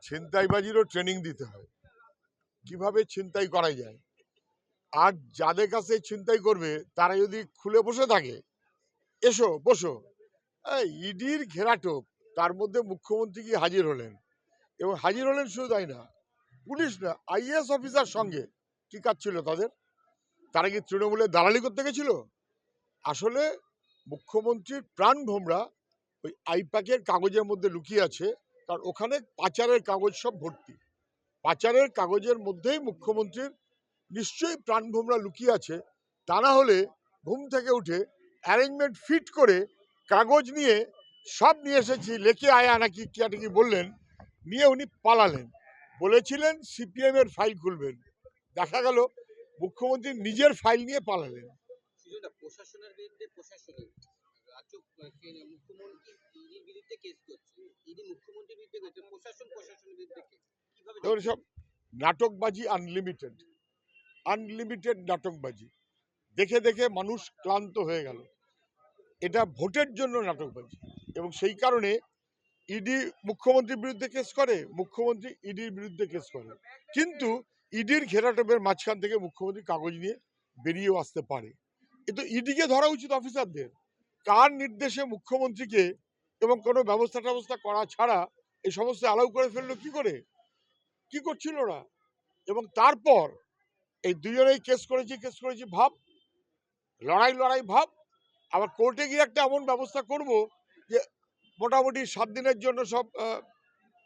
ছিনতাইবাজিরও training দিতে হয়, কিভাবে ছিনতাই করা যায়। আর যাদের কাছে ছিনতাই করবে তারা যদি খুলে বসে থাকে, এসো বসো, ইডির ঘেরাটোপ, তার মধ্যে মুখ্যমন্ত্রী কি হাজির হলেন, এবং হাজির হলেন শুধু তাই না, পুলিশ না, আইএএস অফিসার সঙ্গে কি কাজ ছিল তাদের? তারা কি তৃণমূলের দালালি করতে গেছিল? আসলে মুখ্যমন্ত্রীর প্রাণ ভোমরা ওই আইপ্যাকের কাগজের মধ্যে লুকিয়ে আছে, কারণ ওখানে পাচারের কাগজ সব ভর্তি। পাচারের কাগজের মধ্যেই মুখ্যমন্ত্রীর নিশ্চয়ই প্রাণ ভোমরা লুকিয়ে আছে। তা না হলে ঘুম থেকে উঠে অ্যারেঞ্জমেন্ট ফিট করে কাগজ নিয়ে সব নিয়ে এসেছি, লেখে আয়া নাকি কি বললেন, নিয়ে উনি পালালেন। বলেছিলেন সিপিএম এর ফাইল খুলবেন, দেখা গেল মুখ্যমন্ত্রী নিজের ফাইল নিয়ে পালালেন। প্রশাসনের বিরুদ্ধে মুখ্যমন্ত্রীর বিরুদ্ধে কেস করছে, মুখ্যমন্ত্রীর বিরুদ্ধে করছে, প্রশাসনের বিরুদ্ধে কেস, কিভাবে? সব নাটকবাজি, আনলিমিটেড নাটকবাজি দেখে দেখে মানুষ ক্লান্ত হয়ে গেল। এটা ভোটের জন্য নাটকবাজি, এবং সেই কারণে ইডি মুখ্যমন্ত্রীর বিরুদ্ধে কেস করে, মুখ্যমন্ত্রী ইডির বিরুদ্ধে কেস করে, কিন্তু ইডির ঘেরাটোপের মাঝখান থেকে মুখ্যমন্ত্রী কাগজ নিয়ে বেরিয়েও আসতে পারে। কিন্তু ইডিকে ধরা উচিত অফিসারদের, কার নির্দেশে মুখ্যমন্ত্রীকে এবং কোনো ব্যবস্থা করা ছাড়া এই সমস্ত অ্যালাউ করে ফেললো কি করে, কি করছিল ওরা। এবং তারপর এই দুজনেই কেস করেছি ভাব, লড়াই ভাব, আবার কোর্টে গিয়ে একটা এমন ব্যবস্থা করব যে মোটামুটি 7 দিনের জন্য সব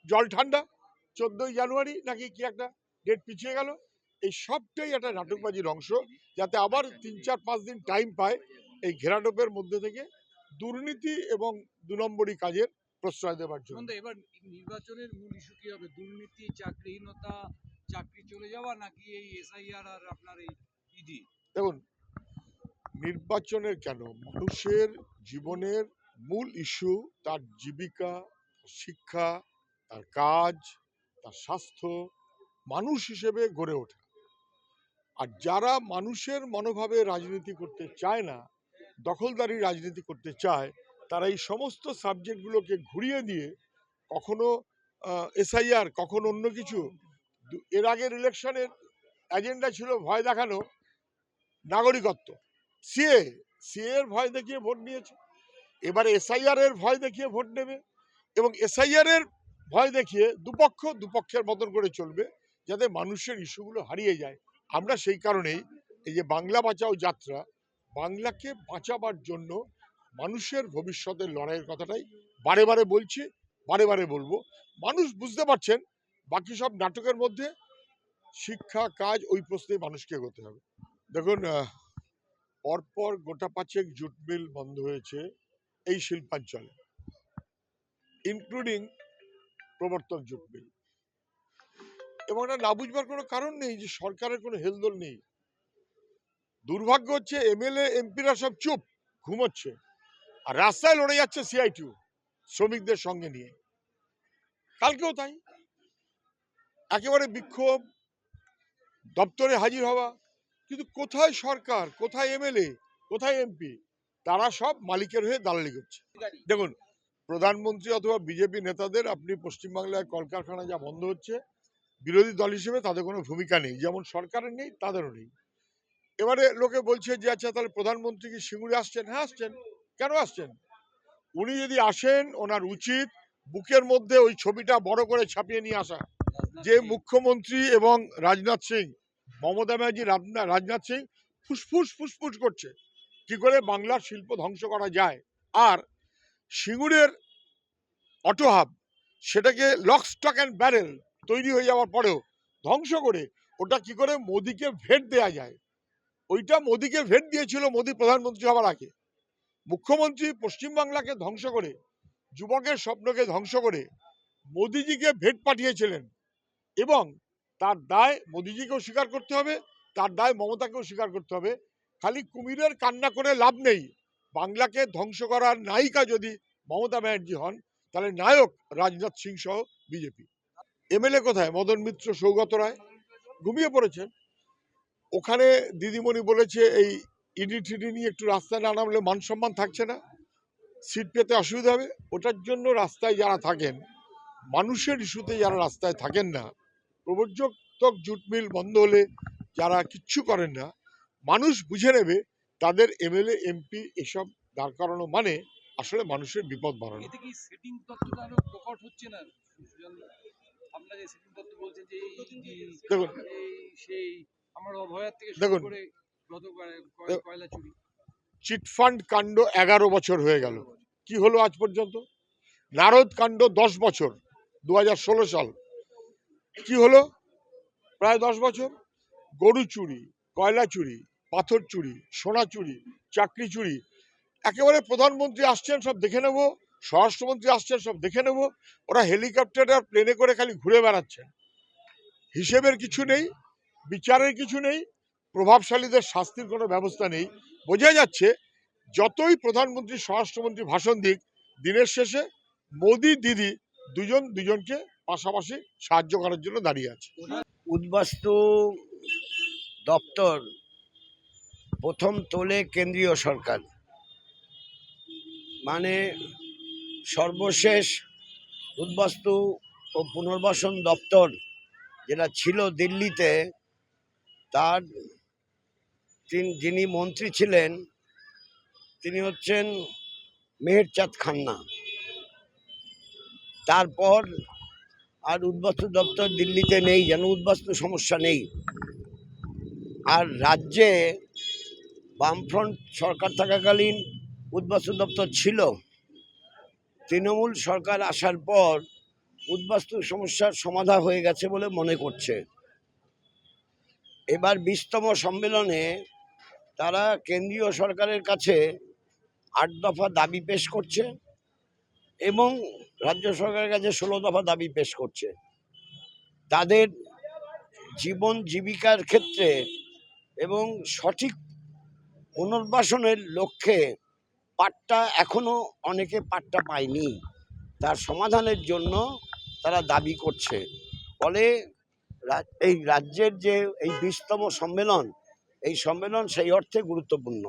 জল ঠান্ডা, 14ই জানুয়ারি নাকি কি একটা ডেট পিছিয়ে গেল। এই সবটাই একটা নাটকবাজির অংশ, যাতে আবার 3-4-5 দিন টাইম পায় এই ঘেরাটোপের মধ্যে থেকে দুর্নীতি এবং 2 নম্বরই কাজের প্রশ্রয় দেওয়ার জন্য। এবার নির্বাচনের মূল ইস্যু কি হবে? দুর্নীতি, চাকরিহীনতা, চাকরি চলে যাওয়া, নাকি এই এসআইআর আর আপনার এই ইডি? দেখুন, নির্বাচনের কেন, মানুষের জীবনের মূল ইস্যু তার জীবিকা, শিক্ষা, তার কাজ, তার স্বাস্থ্য, মানুষ হিসেবে গড়ে ওঠা। আর যারা মানুষের মনোভাবে রাজনীতি করতে চায় না, দখলদারি রাজনীতি করতে চায়, তারা এই সমস্ত সাবজেক্টগুলোকে ঘুরিয়ে দিয়ে কখনো এসআইআর, কখনো অন্য কিছু। এর আগের ইলেকশনের এজেন্ডা ছিল ভয় দেখানো, নাগরিকত্ব, সিএ এর ভয় দেখিয়ে ভোট নিয়েছে। এবারে এসআইআর এর ভয় দেখিয়ে ভোট নেবে, এবং এসআইআর এর ভয় দেখিয়ে দুপক্ষের মতন করে চলবে, যাতে মানুষের ইস্যুগুলো হারিয়ে যায়। আমরা সেই কারণেই এই যে বাংলা বাঁচাও যাত্রা, বাংলাকে বাঁচাবার জন্য মানুষের ভবিষ্যতের লড়াইয়ের কথাটাই বারে বারে বলছি, বারে বারে বলবো। মানুষ বুঝতে পারছেন, বাকি সব নাটকের মধ্যে শিক্ষা, কাজ, ওই প্রশ্নে মানুষকে এগোতে হবে। দেখুন, পরপর গোটা 5 জুট মিল বন্ধ হয়েছে এই শিল্পাঞ্চলে, ইনক্লুডিং প্রবর্তক জুট মিল, এবং এটা না বুঝবার কোনো কারণ নেই যে সরকারের কোনো হেলদোল নেই। দুর্ভাগ্য হচ্ছে এমএলএ এমপিরা সব চুপ, ঘুমোচ্ছে, আর রাস্তায় লড়ে যাচ্ছে সিআইটিউ শ্রমিকদের সঙ্গে নিয়ে। কালকেও তাই, একেবারে বিক্ষোভ, দপ্তরে হাজির হওয়া, কিন্তু কোথায় সরকার, কোথায় এমএলএ, কোথায় এমপি? তারা সব মালিকের হয়ে দালালি করছে। দেখুন, প্রধানমন্ত্রী অথবা বিজেপি নেতাদের, আপনি পশ্চিমবাংলায় কলকারখানা যা বন্ধ হচ্ছে, বিরোধী দল হিসেবে তাদের কোনো ভূমিকা নেই, যেমন সরকারের নেই তাদেরও নেই। এবারে লোকে বলছে যে আচ্ছা তাহলে প্রধানমন্ত্রী কি সিঙ্গুরে আসছেন? হ্যাঁ আসছেন। কেন আসছেন? উনি যদি আসেন, ওনার উচিত বুকের মধ্যে ওই ছবিটা বড় করে ছাপিয়ে নিয়ে আসা, যে মুখ্যমন্ত্রী এবং রাজনাথ সিং, মমতা ব্যানার্জি, রাজনাথ সিং ফুসফুস করছে কি করে বাংলার শিল্প ধ্বংস করা যায়। আর সিঙ্গুরের অটো হাব, সেটাকে লক স্টক অ্যান্ড ব্যারেল তৈরি হয়ে যাওয়ার পরেও ধ্বংস করে ওটা কি করে মোদিকে ভেট দেয়া যায়, ওইটা মোদিকে ভেট দিয়েছিল মোদি প্রধানমন্ত্রী হওয়ার আগে। মুখ্যমন্ত্রী পশ্চিমবাংলাকে ধ্বংস করে, যুবকের স্বপ্নকে ধ্বংস করে মোদিজিকে ভেট পাঠিয়েছিলেন, এবং তার দায় মোদিজিকেও স্বীকার করতে হবে, তার দায় মমতাকেও স্বীকার করতে হবে। খালি কুমিরের কান্না করে লাভ নেই। বাংলাকে ধ্বংস করার নায়িকা যদি মমতা ব্যানার্জি হন, তাহলে নায়ক রাজনাথ সিং সহ বিজেপি। এমএলএ কোথায়? মদন মিত্র, সৌগত রায় ঘুমিয়ে পড়েছেন। ওখানে দিদিমণি বলেছে এই ইডি টিডি নিয়ে একটু রাস্তায় না নামলে মান সম্মান থাকছে না, সিট পেতে অসুবিধা হবে। ওটার জন্য রাস্তায় যারা থাকেন মানুষের ইস্যুতে যারা রাস্তায় থাকেন না, প্রবর্তক জুট মিল বন্ধ হলে যারা কিচ্ছু করেন না, মানুষ বুঝে নেবে তাদের এমএলএ এমপি এসব দাঁড় করানো মানে আসলে মানুষের বিপদ বাড়ানো। এতে কি সেটিং তত্ত্বটা আরো প্রকট হচ্ছে না? আপনারা যে সেটিং তত্ত্ব বলছেন যে দেখুন এই সেই আমার অভয়ার থেকে শুরু দেখুন করে গত কয়লা চুরি, চিটফান্ড কাণ্ড 11 বছর হয়ে গেল, কি হলো আজ পর্যন্ত? নারদ কাণ্ড 10 বছর, 2016 সাল, কি হলো? প্রায় 10 বছর। গরু চুরি, কয়লা চুরি, পাথর চুরি, সোনা চুরি, চাকরি চুরি, একেবারে প্রধানমন্ত্রী আসছেন সব দেখে নেব, স্বরাষ্ট্রমন্ত্রী আসছেন সব দেখে নেব, ওরা হেলিকপ্টার আর প্লেনে করে খালি ঘুরে বেড়াচ্ছেন। হিসেবের কিছু নেই, বিচারের কিছু নেই, প্রভাবশালীদের শাস্তির কোনো ব্যবস্থা নেই। বোঝা যাচ্ছে যতই প্রধানমন্ত্রী স্বরাষ্ট্রমন্ত্রী ভাষণ দিক, দিনের শেষে মোদি দিদি দুজন দুজনকে পাশাপাশি সাহায্য করার জন্য দাঁড়িয়ে আছে। উদ্বাস্তু দপ্তর প্রথম তোলে কেন্দ্রীয় সরকার, মানে সর্বশেষ উদ্বাস্তু ও পুনর্বাসন দপ্তর যেটা ছিল দিল্লিতে, তার যিনি মন্ত্রী ছিলেন তিনি হচ্ছেন মেহেরচাঁদ খান্না। তারপর আর উদ্বাস্তু দপ্তর দিল্লিতে নেই, যেন উদ্বাস্তু সমস্যা নেই। আর রাজ্যে বামফ্রন্ট সরকার থাকাকালীন উদ্বাস্তু দপ্তর ছিল। তৃণমূল সরকার আসার পর উদ্বাস্তু সমস্যার সমাধান হয়ে গেছে বলে মনে করছে। এবার 20তম সম্মেলনে তারা কেন্দ্রীয় সরকারের কাছে 8 দফা দাবি পেশ করছে এবং রাজ্য সরকারের কাছে 16 দফা দাবি পেশ করছে। তাদের জীবন জীবিকার ক্ষেত্রে এবং সঠিক পুনর্বাসনের লক্ষ্যে পাট্টা এখনো অনেকে পাট্টা পায়নি, তার সমাধানের জন্য তারা দাবি করছে। ফলে এই রাজ্যের যে এই 20তম সম্মেলন, এই সম্মেলন সেই অর্থে গুরুত্বপূর্ণ।